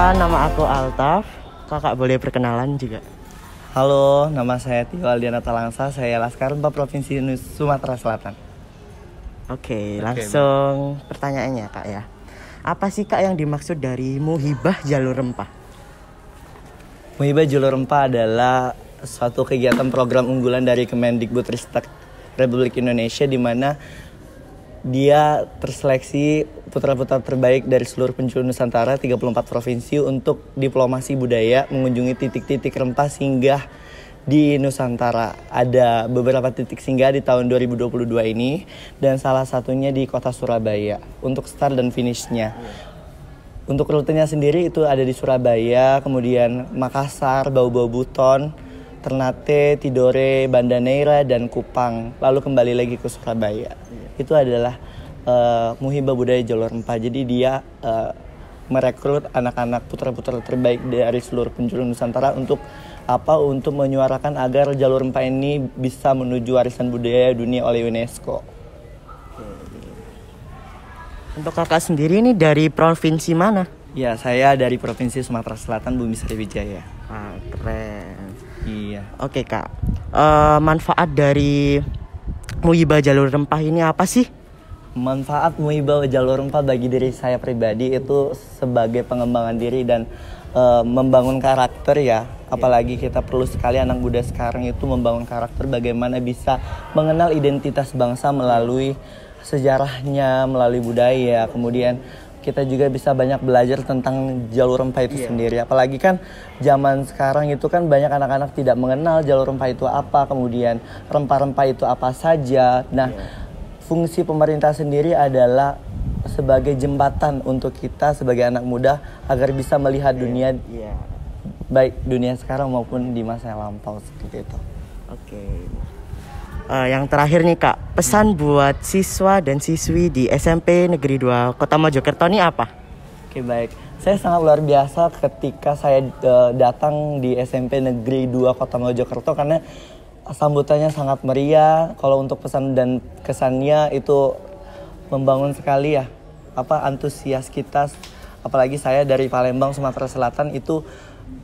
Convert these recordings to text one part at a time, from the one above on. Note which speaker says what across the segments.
Speaker 1: Perkenalkan, nama aku Altaf. Kakak boleh perkenalan juga.
Speaker 2: Halo, nama saya Tio Aldiana Talangsa. Saya Laskar Empat Provinsi Sumatera Selatan.
Speaker 1: Oke, langsung pertanyaannya Kak ya. Apa sih Kak yang dimaksud dari Muhibah Jalur Rempah?
Speaker 2: Muhibah Jalur Rempah adalah suatu kegiatan program unggulan dari Kemendikbudristek Republik Indonesia, di mana dia terseleksi putra-putra terbaik dari seluruh penjuru Nusantara 34 provinsi untuk diplomasi budaya mengunjungi titik-titik rempah singgah di Nusantara. Ada beberapa titik singgah di tahun 2022 ini dan salah satunya di kota Surabaya untuk start dan finishnya. Untuk rutenya sendiri itu ada di Surabaya, kemudian Makassar, Bau-Bau Buton, Ternate, Tidore, Banda Neira, dan Kupang. Lalu kembali lagi ke Surabaya. Itu adalah Muhibah Budaya Jalur Rempah. Jadi dia merekrut anak-anak putra-putra terbaik dari seluruh penjuru Nusantara untuk apa? Untuk menyuarakan agar Jalur Rempah ini bisa menuju warisan budaya dunia oleh UNESCO.
Speaker 1: Untuk kakak sendiri ini dari provinsi mana?
Speaker 2: Ya, saya dari Provinsi Sumatera Selatan, Bumi Sriwijaya.
Speaker 1: Keren.
Speaker 2: Iya.
Speaker 1: Oke Kak, manfaat dari Muhibah Jalur Rempah ini apa sih?
Speaker 2: Manfaat Muhibah Jalur Rempah bagi diri saya pribadi itu sebagai pengembangan diri dan membangun karakter ya. Apalagi kita perlu sekali anak muda sekarang itu membangun karakter, bagaimana bisa mengenal identitas bangsa melalui sejarahnya, melalui budaya. Kemudian kita juga bisa banyak belajar tentang jalur rempah itu sendiri. Apalagi kan zaman sekarang itu kan banyak anak-anak tidak mengenal jalur rempah itu apa, kemudian rempah-rempah itu apa saja. Nah, fungsi pemerintah sendiri adalah sebagai jembatan untuk kita sebagai anak muda agar bisa melihat dunia, baik dunia sekarang maupun di masa yang lampau, seperti itu.
Speaker 1: Oke. Yang terakhir nih Kak, pesan buat siswa dan siswi di SMP Negeri 2 Kota Mojokerto ini apa?
Speaker 2: Oke, baik. Saya sangat luar biasa ketika saya datang di SMP Negeri 2 Kota Mojokerto karena sambutannya sangat meriah. Kalau untuk pesan dan kesannya itu membangun sekali ya, antusias kita. Apalagi saya dari Palembang, Sumatera Selatan itu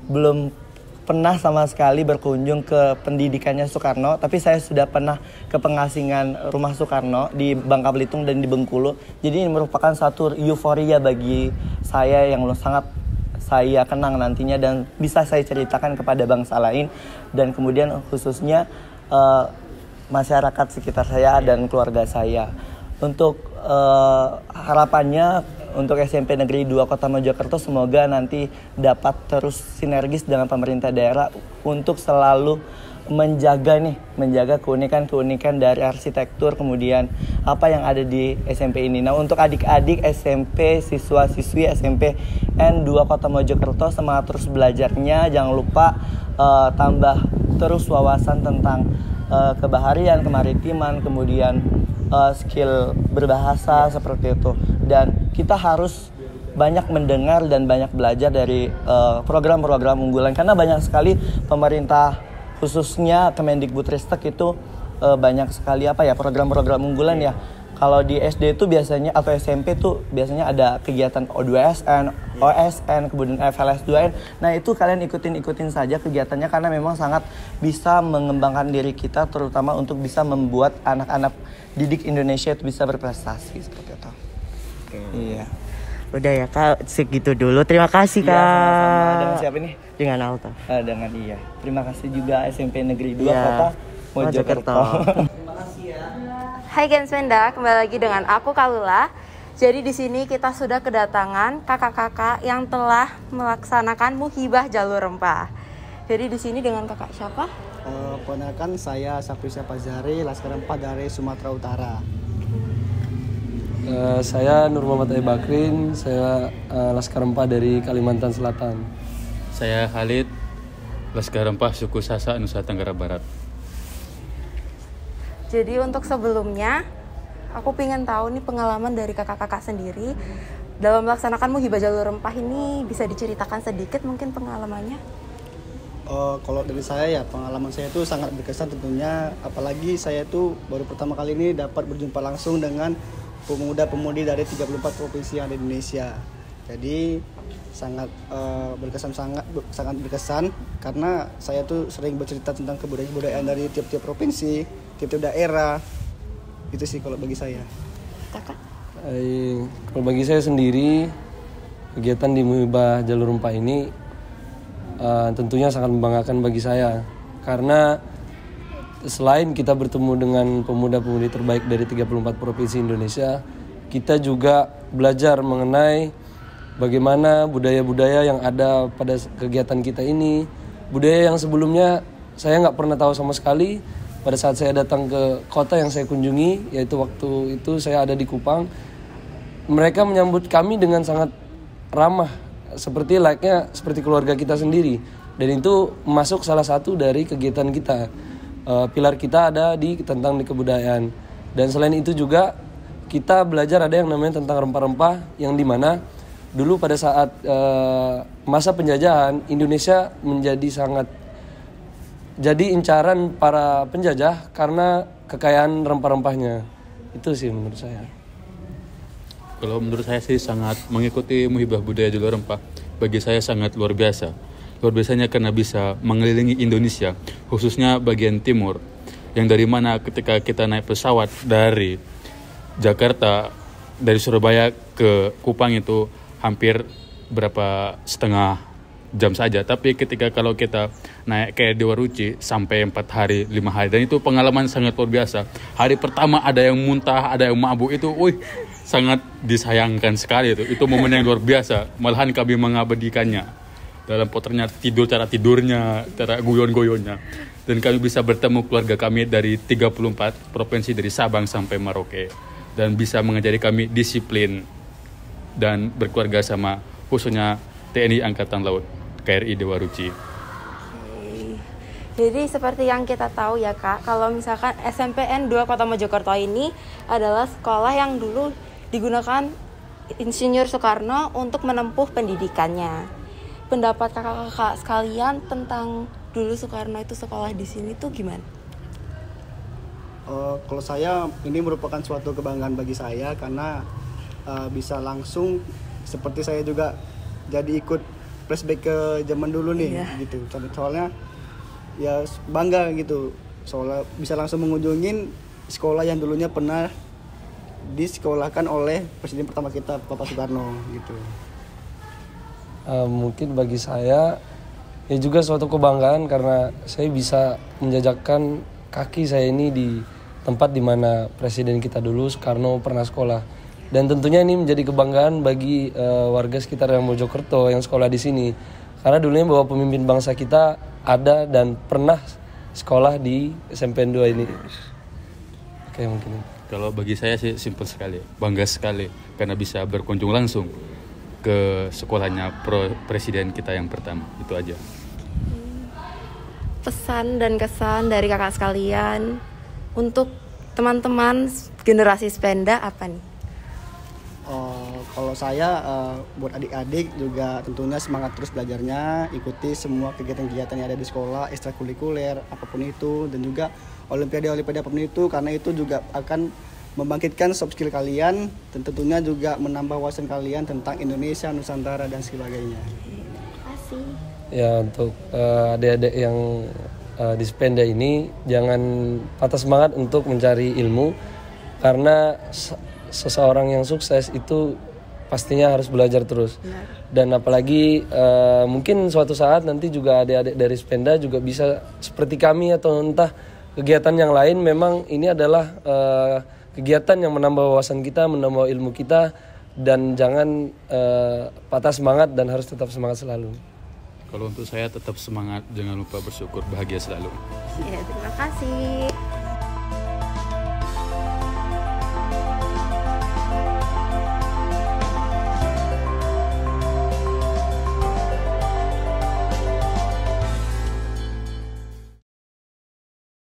Speaker 2: belum pernah sama sekali berkunjung ke pendidikannya Soekarno, tapi saya sudah pernah ke pengasingan rumah Soekarno di Bangka Belitung dan di Bengkulu. Jadi ini merupakan satu euforia bagi saya yang sangat saya kenang nantinya dan bisa saya ceritakan kepada bangsa lain dan kemudian khususnya masyarakat sekitar saya dan keluarga saya. Untuk harapannya untuk SMP Negeri 2 Kota Mojokerto semoga nanti dapat terus sinergis dengan pemerintah daerah untuk selalu menjaga keunikan dari arsitektur, kemudian apa yang ada di SMP ini. Nah, untuk adik-adik SMP, siswa-siswi SMP N2 Kota Mojokerto, semangat terus belajarnya, jangan lupa tambah terus wawasan tentang kebaharian, kemaritiman, kemudian skill berbahasa seperti itu. Dan kita harus banyak mendengar dan banyak belajar dari program-program unggulan karena banyak sekali pemerintah khususnya Kemendikbudristek itu banyak sekali program-program unggulan ya. Kalau di SD itu biasanya atau SMP tuh biasanya ada kegiatan O2SN, OSN, kemudian FLS2N. Nah, itu kalian ikutin saja kegiatannya karena memang sangat bisa mengembangkan diri kita, terutama untuk bisa membuat anak-anak didik Indonesia itu bisa berprestasi seperti itu. Iya.
Speaker 1: Udah ya Kak, segitu dulu. Terima kasih Kak.
Speaker 2: Sama-sama. Dengan siapa nih?
Speaker 1: Dengan Alta.
Speaker 2: Dengan iya. Terima kasih juga SMP Negeri 2 Kota Mojokerto.
Speaker 3: Hai Gensmenda, kembali lagi dengan aku Kalula. Jadi di sini kita sudah kedatangan kakak-kakak yang telah melaksanakan Muhibah Jalur Rempah. Jadi di sini dengan kakak siapa?
Speaker 4: Ponakan saya Saprisya Pazari, Laskar 4 dari Sumatera Utara.
Speaker 5: Saya Nur Muhammad Bakrin, saya Laskar 4 dari Kalimantan Selatan.
Speaker 6: Saya Khalid, Laskar 4 suku Sasak, Nusa Tenggara Barat.
Speaker 3: Jadi untuk sebelumnya, aku pengen tahu nih pengalaman dari kakak-kakak sendiri dalam melaksanakan Muhibah Jalur Rempah ini, bisa diceritakan sedikit mungkin pengalamannya?
Speaker 4: Kalau dari saya ya, pengalaman saya itu sangat berkesan tentunya, apalagi saya itu baru pertama kali ini dapat berjumpa langsung dengan pemuda-pemudi dari 34 provinsi yang ada di Indonesia. Jadi sangat sangat berkesan karena saya tuh sering bercerita tentang kebudayaan dari tiap-tiap provinsi, tiap-tiap daerah. Itu sih kalau bagi saya.
Speaker 3: Kakak?
Speaker 5: Kalau bagi saya sendiri, kegiatan di Muhibah Jalur Rempah ini tentunya sangat membanggakan bagi saya. Karena selain kita bertemu dengan pemuda-pemudi terbaik dari 34 provinsi Indonesia, kita juga belajar mengenai bagaimana budaya-budaya yang ada pada kegiatan kita ini. Budaya yang sebelumnya saya nggak pernah tahu sama sekali. Pada saat saya datang ke kota yang saya kunjungi, yaitu waktu itu saya ada di Kupang, mereka menyambut kami dengan sangat ramah, seperti seperti keluarga kita sendiri. Dan itu masuk salah satu dari kegiatan kita. Pilar kita ada tentang kebudayaan. Dan selain itu juga kita belajar ada yang namanya tentang rempah-rempah, yang dimana dulu pada saat masa penjajahan Indonesia jadi incaran para penjajah karena kekayaan rempah-rempahnya. Itu sih menurut saya.
Speaker 6: Kalau menurut saya sih sangat mengikuti Muhibah Budaya Jalur Rempah. Bagi saya sangat luar biasa. Luar biasanya karena bisa mengelilingi Indonesia, khususnya bagian timur, yang dari mana ketika kita naik pesawat dari Jakarta, dari Surabaya ke Kupang itu hampir setengah jam saja. Tapi ketika kalau kita naik ke Dewa Ruci sampai 4 hari, 5 hari, dan itu pengalaman sangat luar biasa. Hari pertama ada yang muntah, ada yang mabuk, itu sangat disayangkan sekali itu. Itu momen yang luar biasa. Malahan kami mengabadikannya. Dalam potretnya cara tidurnya, cara guyon-goyonnya. Dan kami bisa bertemu keluarga kami dari 34 provinsi dari Sabang sampai Merauke. Dan bisa mengajari kami disiplin dan berkeluarga sama khususnya TNI Angkatan Laut, KRI Dewa Ruci.
Speaker 3: Jadi seperti yang kita tahu ya Kak, kalau misalkan SMPN 2 Kota Mojokerto ini adalah sekolah yang dulu digunakan Insinyur Soekarno untuk menempuh pendidikannya. Pendapat kakak-kakak sekalian tentang dulu Soekarno itu sekolah di sini tuh gimana?
Speaker 4: Kalau saya, ini merupakan suatu kebanggaan bagi saya karena bisa langsung seperti saya juga jadi ikut flashback ke zaman dulu nih, gitu. Soalnya ya bangga gitu, soalnya bisa langsung mengunjungin sekolah yang dulunya pernah disekolahkan oleh presiden pertama kita, Bapak Soekarno, gitu.
Speaker 5: Mungkin bagi saya ya juga suatu kebanggaan karena saya bisa menjajakkan kaki saya ini di tempat di mana presiden kita dulu Soekarno pernah sekolah. Dan tentunya ini menjadi kebanggaan bagi warga sekitar yang Mojokerto yang sekolah di sini. Karena dulunya bahwa pemimpin bangsa kita ada dan pernah sekolah di SMPN 2 ini. Oke, mungkin.
Speaker 6: Kalau bagi saya sih simpel sekali, bangga sekali karena bisa berkunjung langsung ke sekolahnya presiden kita yang pertama. Itu aja.
Speaker 3: Pesan dan kesan dari kakak sekalian untuk teman-teman generasi Spenda apa nih?
Speaker 4: Kalau saya buat adik-adik juga tentunya semangat terus belajarnya, ikuti semua kegiatan-kegiatan yang ada di sekolah, ekstrakurikuler apapun itu, dan juga olimpiade apapun itu, karena itu juga akan membangkitkan soft skill kalian dan tentunya juga menambah wawasan kalian tentang Indonesia, Nusantara dan sebagainya.
Speaker 3: Terima kasih.
Speaker 5: Ya, untuk adik-adik yang di Spenda ini jangan patah semangat untuk mencari ilmu, karena seseorang yang sukses itu pastinya harus belajar terus. Benar. Dan apalagi mungkin suatu saat nanti juga adik-adik dari Spenda juga bisa seperti kami atau entah kegiatan yang lain. Memang ini adalah kegiatan yang menambah wawasan kita, menambah ilmu kita, dan jangan patah semangat dan harus tetap semangat selalu.
Speaker 6: Kalau untuk saya tetap semangat, jangan lupa bersyukur, bahagia selalu.
Speaker 3: Ya, terima kasih.